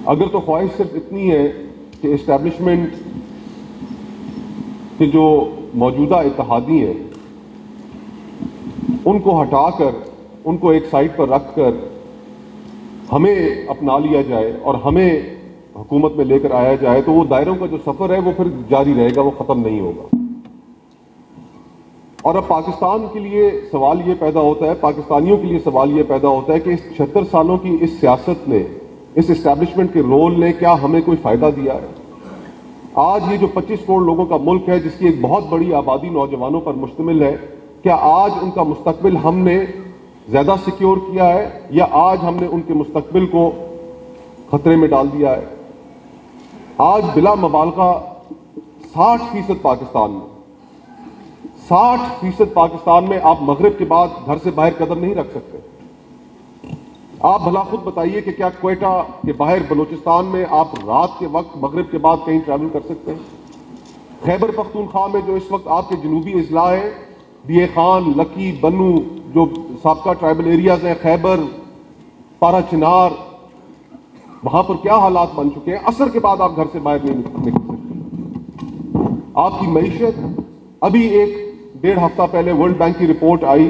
اگر تو خواہش صرف اتنی ہے کہ اسٹیبلشمنٹ کے جو موجودہ اتحادی ہیں ان کو ہٹا کر ان کو ایک سائٹ پر رکھ کر ہمیں اپنا لیا جائے اور ہمیں حکومت میں لے کر آیا جائے تو وہ دائروں کا جو سفر ہے وہ پھر جاری رہے گا، وہ ختم نہیں ہوگا۔ اور اب پاکستان کے لیے سوال یہ پیدا ہوتا ہے، پاکستانیوں کے لیے سوال یہ پیدا ہوتا ہے کہ اس 76 سالوں کی اس سیاست نے، اس اسٹیبلشمنٹ کے رول نے کیا ہمیں کوئی فائدہ دیا ہے؟ آج یہ جو 25 کروڑ لوگوں کا ملک ہے جس کی ایک بہت بڑی آبادی نوجوانوں پر مشتمل ہے، کیا آج ان کا مستقبل ہم نے زیادہ سیکیور کیا ہے یا آج ہم نے ان کے مستقبل کو خطرے میں ڈال دیا ہے؟ آج بلا مبالغہ 60% پاکستان میں 60% پاکستان میں آپ مغرب کے بعد گھر سے باہر قدم نہیں رکھ سکتے۔ آپ بھلا خود بتائیے کہ کیا کوئٹہ کے باہر بلوچستان میں آپ رات کے وقت مغرب کے بعد کہیں ٹریول کر سکتے ہیں؟ خیبر پختونخوا میں جو اس وقت آپ کے جنوبی اضلاع ہیں، دیے خان، لکی، بنو، جو سابقہ ٹرائبل ایریاز ہیں، خیبر، پارا چنار، وہاں پر کیا حالات بن چکے ہیں؟ عصر کے بعد آپ گھر سے باہر نہیں نکل سکتے۔ آپ کی معیشت، ابھی 1-1.5 ہفتہ پہلے ورلڈ بینک کی رپورٹ آئی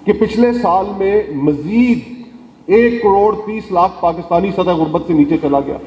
کہ پچھلے سال میں مزید 1 کروڑ 30 لاکھ پاکستانی سطح غربت سے نیچے چلا گیا۔